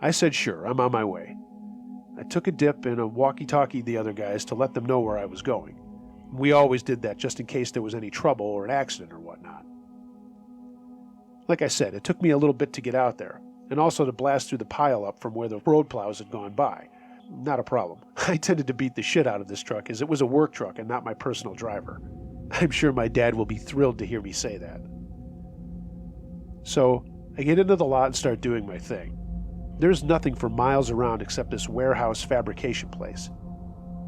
A: I said sure, I'm on my way. I took a dip and a walkie-talkie the other guys to let them know where I was going. We always did that just in case there was any trouble or an accident or whatnot. Like I said, it took me a little bit to get out there, and also to blast through the pile-up from where the road plows had gone by. Not a problem. I tended to beat the shit out of this truck as it was a work truck and not my personal driver. I'm sure my dad will be thrilled to hear me say that. So, I get into the lot and start doing my thing. There's nothing for miles around except this warehouse fabrication place.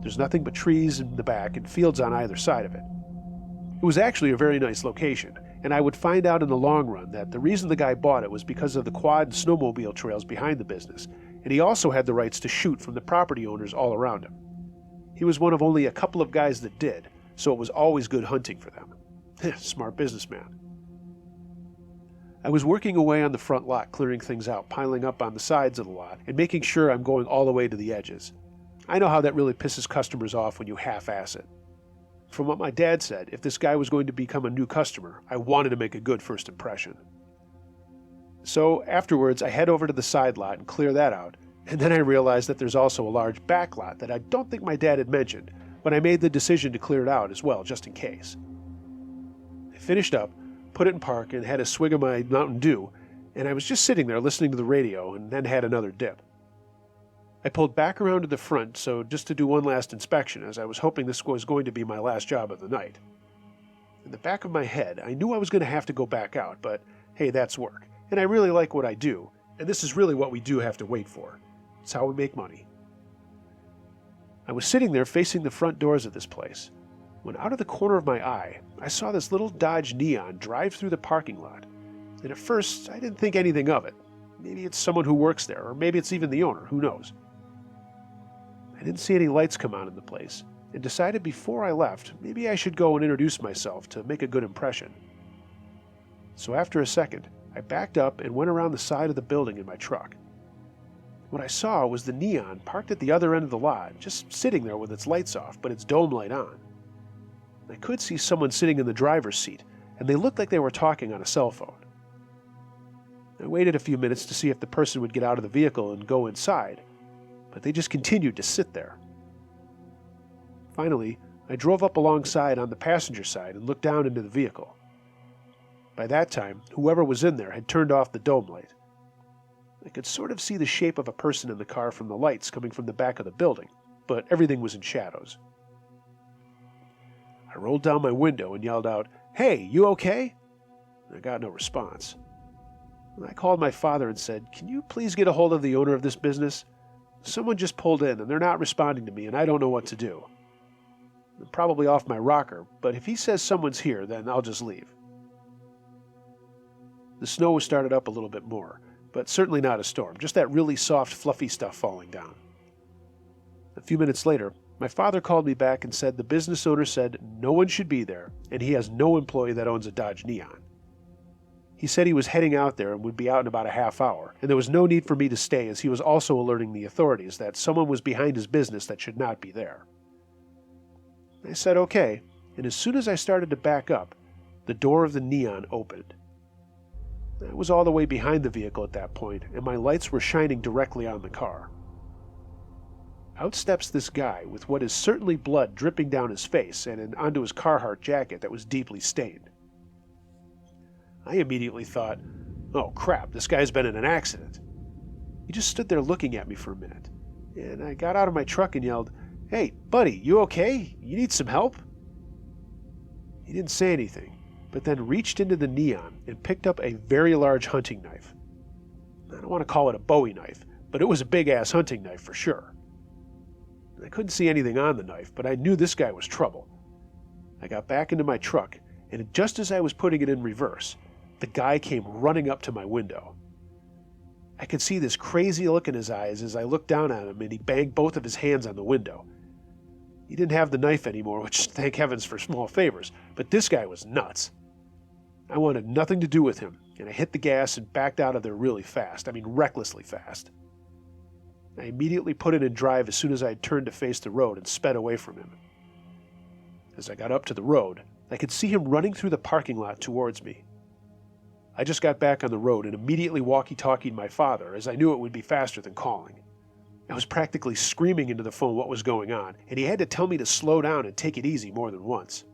A: There's nothing but trees in the back and fields on either side of it. It was actually a very nice location, and I would find out in the long run that the reason the guy bought it was because of the quad and snowmobile trails behind the business, and he also had the rights to shoot from the property owners all around him. He was one of only a couple of guys that did, so it was always good hunting for them. Smart businessman. I was working away on the front lot, clearing things out, piling up on the sides of the lot, and making sure I'm going all the way to the edges. I know how that really pisses customers off when you half-ass it. From what my dad said, if this guy was going to become a new customer, I wanted to make a good first impression. So afterwards, I head over to the side lot and clear that out, and then I realized that there's also a large back lot that I don't think my dad had mentioned, but I made the decision to clear it out as well, just in case. I finished up, put it in park, and had a swig of my Mountain Dew, and I was just sitting there listening to the radio and then had another dip. I pulled back around to the front just to do one last inspection, as I was hoping this was going to be my last job of the night. In the back of my head, I knew I was going to have to go back out, but hey, that's work, and I really like what I do, and this is really what we do have to wait for. It's how we make money. I was sitting there facing the front doors of this place, when out of the corner of my eye, I saw this little Dodge Neon drive through the parking lot, and at first, I didn't think anything of it. Maybe it's someone who works there, or maybe it's even the owner, who knows. I didn't see any lights come on in the place, and decided before I left, maybe I should go and introduce myself to make a good impression. So after a second, I backed up and went around the side of the building in my truck. What I saw was the Neon parked at the other end of the lot, just sitting there with its lights off, but its dome light on. I could see someone sitting in the driver's seat, and they looked like they were talking on a cell phone. I waited a few minutes to see if the person would get out of the vehicle and go inside, but they just continued to sit there. Finally, I drove up alongside on the passenger side and looked down into the vehicle. By that time, whoever was in there had turned off the dome light. I could sort of see the shape of a person in the car from the lights coming from the back of the building, but everything was in shadows. I rolled down my window and yelled out, "Hey, you okay?" I got no response. I called my father and said, "Can you please get a hold of the owner of this business? Someone just pulled in and they're not responding to me and I don't know what to do. I'm probably off my rocker, but if he says someone's here, then I'll just leave." The snow started up a little bit more, but certainly not a storm, just that really soft, fluffy stuff falling down. A few minutes later, my father called me back and said the business owner said no one should be there and he has no employee that owns a Dodge Neon. He said he was heading out there and would be out in about a half hour, and there was no need for me to stay as he was also alerting the authorities that someone was behind his business that should not be there. I said okay, and as soon as I started to back up, the door of the Neon opened. I was all the way behind the vehicle at that point, and my lights were shining directly on the car. Out steps this guy with what is certainly blood dripping down his face and onto his Carhartt jacket that was deeply stained. I immediately thought, oh crap, this guy's been in an accident. He just stood there looking at me for a minute, and I got out of my truck and yelled, "Hey, buddy, you okay? You need some help?" He didn't say anything, but then reached into the Neon and picked up a very large hunting knife. I don't want to call it a Bowie knife, but it was a big-ass hunting knife for sure. I couldn't see anything on the knife, but I knew this guy was trouble. I got back into my truck, and just as I was putting it in reverse, the guy came running up to my window. I could see this crazy look in his eyes as I looked down at him, and he banged both of his hands on the window. He didn't have the knife anymore, which thank heavens for small favors, but this guy was nuts. I wanted nothing to do with him, and I hit the gas and backed out of there really fast. I mean, recklessly fast. I immediately put it in drive as soon as I had turned to face the road and sped away from him. As I got up to the road, I could see him running through the parking lot towards me. I just got back on the road and immediately walkie-talkied my father, as I knew it would be faster than calling. I was practically screaming into the phone what was going on, and he had to tell me to slow down and take it easy more than once.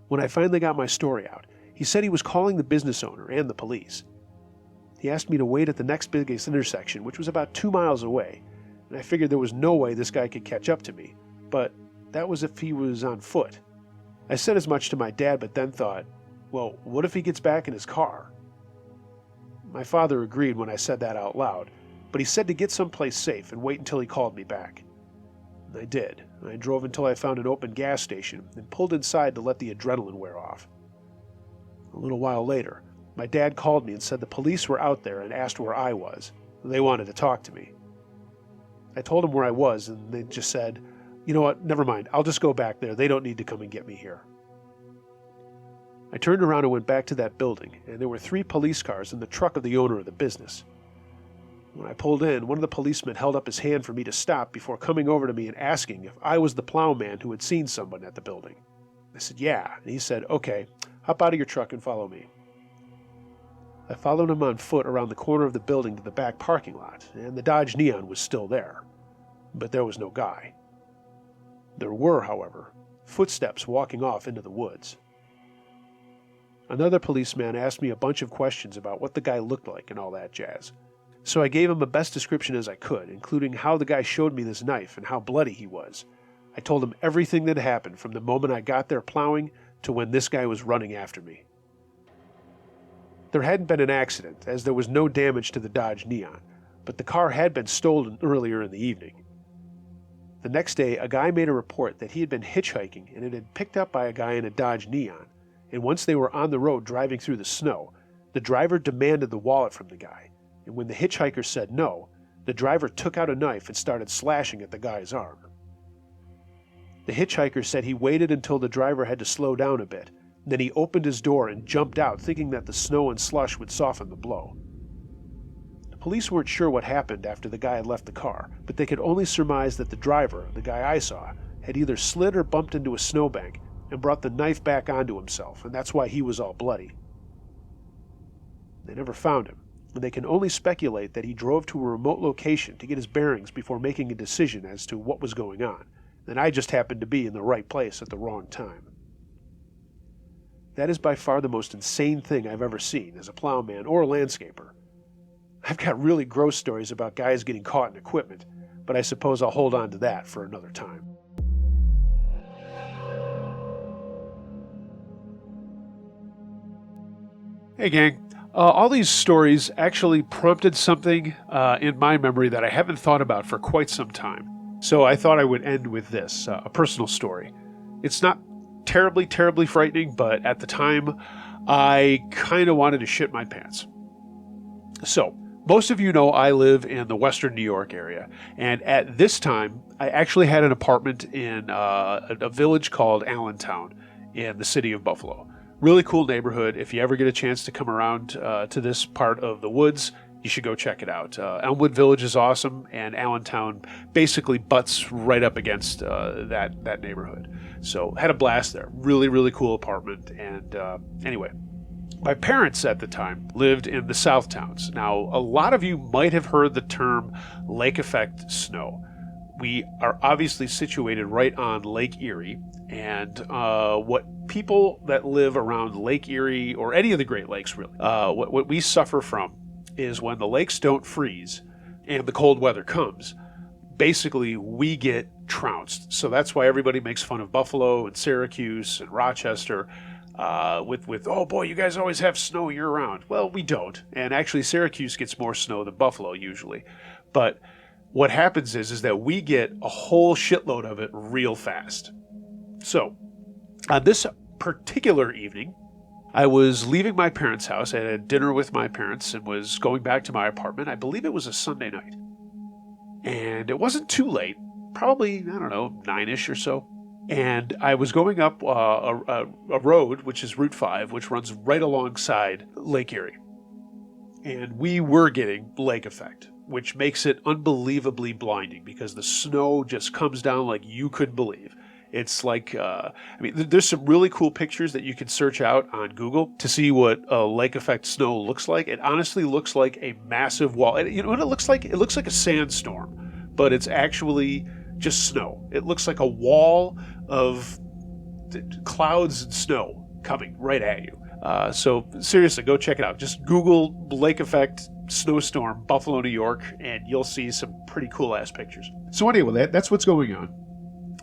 A: When I finally got my story out, he said he was calling the business owner and the police. He asked me to wait at the next biggest intersection, which was about 2 miles away, and I figured there was no way this guy could catch up to me, but that was if he was on foot. I said as much to my dad, but then thought, well, what if he gets back in his car? My father agreed when I said that out loud, but he said to get someplace safe and wait until he called me back. And I did. I drove until I found an open gas station and pulled inside to let the adrenaline wear off. A little while later, my dad called me and said the police were out there and asked where I was. They wanted to talk to me. I told them where I was, and they just said, "You know what, never mind, I'll just go back there. They don't need to come and get me here." I turned around and went back to that building, and there were 3 police cars and the truck of the owner of the business. When I pulled in, one of the policemen held up his hand for me to stop before coming over to me and asking if I was the plowman who had seen someone at the building. I said, "Yeah," and he said, "Okay, hop out of your truck and follow me." I followed him on foot around the corner of the building to the back parking lot, and the Dodge Neon was still there. But there was no guy. There were, however, footsteps walking off into the woods. Another policeman asked me a bunch of questions about what the guy looked like and all that jazz. So I gave him the best description as I could, including how the guy showed me this knife and how bloody he was. I told him everything that happened from the moment I got there plowing to when this guy was running after me. There hadn't been an accident, as there was no damage to the Dodge Neon, but the car had been stolen earlier in the evening. The next day, a guy made a report that he had been hitchhiking and it had been picked up by a guy in a Dodge Neon, and once they were on the road driving through the snow, the driver demanded the wallet from the guy, and when the hitchhiker said no, the driver took out a knife and started slashing at the guy's arm. The hitchhiker said he waited until the driver had to slow down a bit, then he opened his door and jumped out, thinking that the snow and slush would soften the blow. The police weren't sure what happened after the guy had left the car, but they could only surmise that the driver, the guy I saw, had either slid or bumped into a snowbank, and brought the knife back onto himself, and that's why he was all bloody. They never found him, and they can only speculate that he drove to a remote location to get his bearings before making a decision as to what was going on, and I just happened to be in the right place at the wrong time. That is by far the most insane thing I've ever seen as a plowman or a landscaper. I've got really gross stories about guys getting caught in equipment, but I suppose I'll hold on to that for another time. Hey gang, all these stories actually prompted something in my memory that I haven't thought about for quite some time. So I thought I would end with this, a personal story. It's not terribly frightening, but at the time, I kind of wanted to shit my pants. So, most of you know I live in the western New York area, and at this time, I actually had an apartment in a village called Allentown in the city of Buffalo. Really cool neighborhood. If you ever get a chance to come around to this part of the woods, you should go check it out. Elmwood Village is awesome, and Allentown basically butts right up against that neighborhood. So had a blast there. Really cool apartment. And anyway, my parents at the time lived in the South Towns. Now, a lot of you might have heard the term lake effect snow. We are obviously situated right on Lake Erie, and what people that live around Lake Erie, or any of the Great Lakes really, what we suffer from is when the lakes don't freeze and the cold weather comes, basically we get trounced. So that's why everybody makes fun of Buffalo and Syracuse and Rochester with oh boy, you guys always have snow year round. Well, we don't. And actually Syracuse gets more snow than Buffalo usually. But what happens is that we get a whole shitload of it real fast. So on this particular evening, I was leaving my parents' house. I had dinner with my parents and was going back to my apartment. I believe it was a Sunday night. And it wasn't too late, probably, I don't know, 9-ish or so. And I was going up a road, which is Route 5, which runs right alongside Lake Erie. And we were getting lake effect, which makes it unbelievably blinding because the snow just comes down like you couldn't believe. It's like, there's some really cool pictures that you can search out on Google to see what lake effect snow looks like. It honestly looks like a massive wall. You know what it looks like? It looks like a sandstorm, but it's actually just snow. It looks like a wall of clouds and snow coming right at you. So seriously, go check it out. Just Google lake effect snowstorm, Buffalo, New York, and you'll see some pretty cool ass pictures. So anyway, that's what's going on.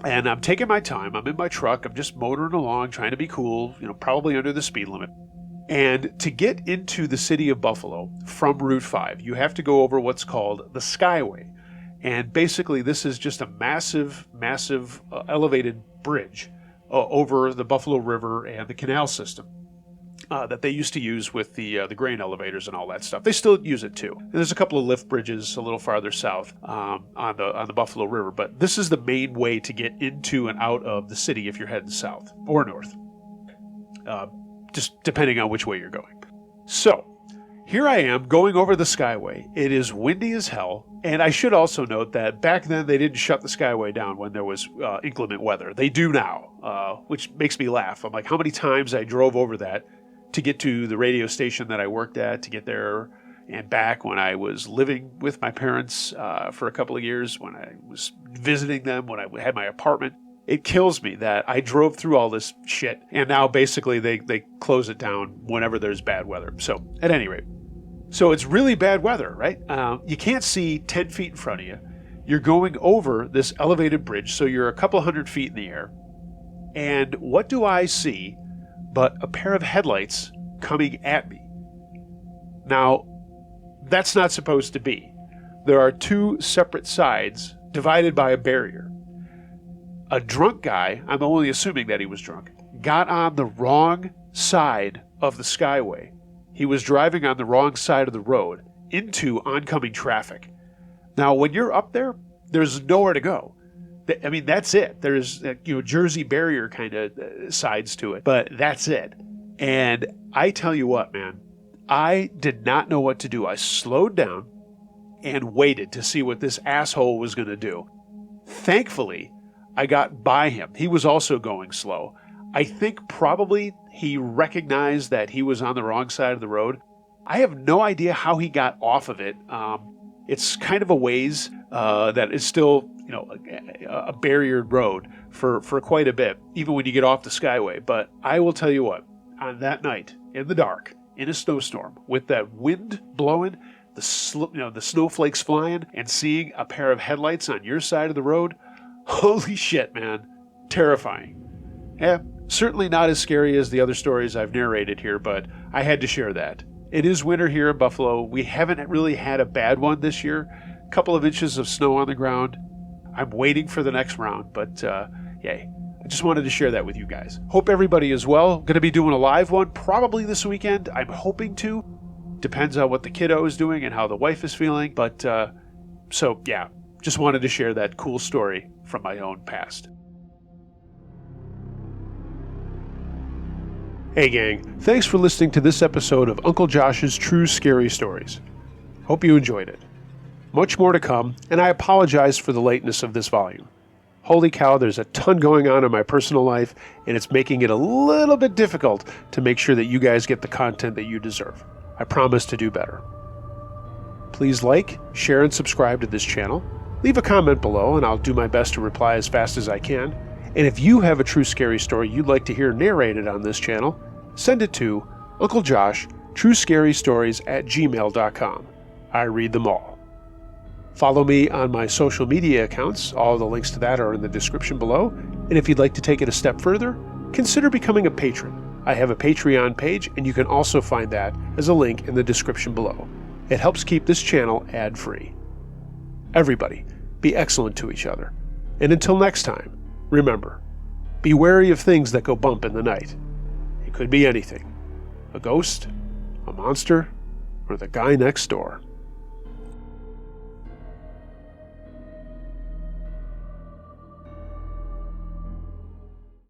A: And I'm taking my time. I'm in my truck. I'm just motoring along, trying to be cool, probably under the speed limit. And to get into the city of Buffalo from Route 5, you have to go over what's called the Skyway. And basically, this is just a massive elevated bridge over the Buffalo River and the canal system that they used to use with the grain elevators and all that stuff. They still use it too. And there's a couple of lift bridges a little farther south on the Buffalo River, but this is the main way to get into and out of the city if you're heading south or north, just depending on which way you're going. So here I am going over the Skyway. It is windy as hell, and I should also note that back then they didn't shut the Skyway down when there was inclement weather. They do now, which makes me laugh. I'm like, how many times I drove over that to get to the radio station that I worked at, to get there and back when I was living with my parents for a couple of years, when I was visiting them, when I had my apartment. It kills me that I drove through all this shit, and now basically they close it down whenever there's bad weather. So at any rate, so it's really bad weather, right? You can't see 10 feet in front of you. You're going over this elevated bridge, so you're a couple hundred feet in the air. And what do I see but a pair of headlights coming at me? Now, that's not supposed to be. There are two separate sides divided by a barrier. A drunk guy, I'm only assuming that he was drunk, got on the wrong side of the Skyway. He was driving on the wrong side of the road into oncoming traffic. Now, when you're up there, there's nowhere to go. I mean, that's it. There's Jersey barrier kind of sides to it, but that's it. And I tell you what, man, I did not know what to do. I slowed down and waited to see what this asshole was going to do. Thankfully, I got by him. He was also going slow. I think probably he recognized that he was on the wrong side of the road. I have no idea how he got off of it. It's kind of a ways that is still, a barriered road for quite a bit, even when you get off the Skyway. But I will tell you what, on that night, in the dark, in a snowstorm, with that wind blowing, the snowflakes flying, and seeing a pair of headlights on your side of the road, holy shit, man, terrifying. Yeah, certainly not as scary as the other stories I've narrated here, but I had to share that. It is winter here in Buffalo. We haven't really had a bad one this year. A couple of inches of snow on the ground. I'm waiting for the next round, but yay. I just wanted to share that with you guys. Hope everybody is well. Going to be doing a live one probably this weekend. I'm hoping to. Depends on what the kiddo is doing and how the wife is feeling. But so yeah, just wanted to share that cool story from my own past. Hey gang, thanks for listening to this episode of Uncle Josh's True Scary Stories. Hope you enjoyed it. Much more to come, and I apologize for the lateness of this volume. Holy cow, there's a ton going on in my personal life, and it's making it a little bit difficult to make sure that you guys get the content that you deserve. I promise to do better. Please like, share, and subscribe to this channel. Leave a comment below, and I'll do my best to reply as fast as I can. And if you have a true scary story you'd like to hear narrated on this channel, send it to unclejoshtruescarystories@gmail.com. I read them all. Follow me on my social media accounts. All the links to that are in the description below. And if you'd like to take it a step further, consider becoming a patron. I have a Patreon page, and you can also find that as a link in the description below. It helps keep this channel ad-free. Everybody, be excellent to each other. And until next time, remember, be wary of things that go bump in the night. It could be anything. A ghost, a monster, or the guy next door.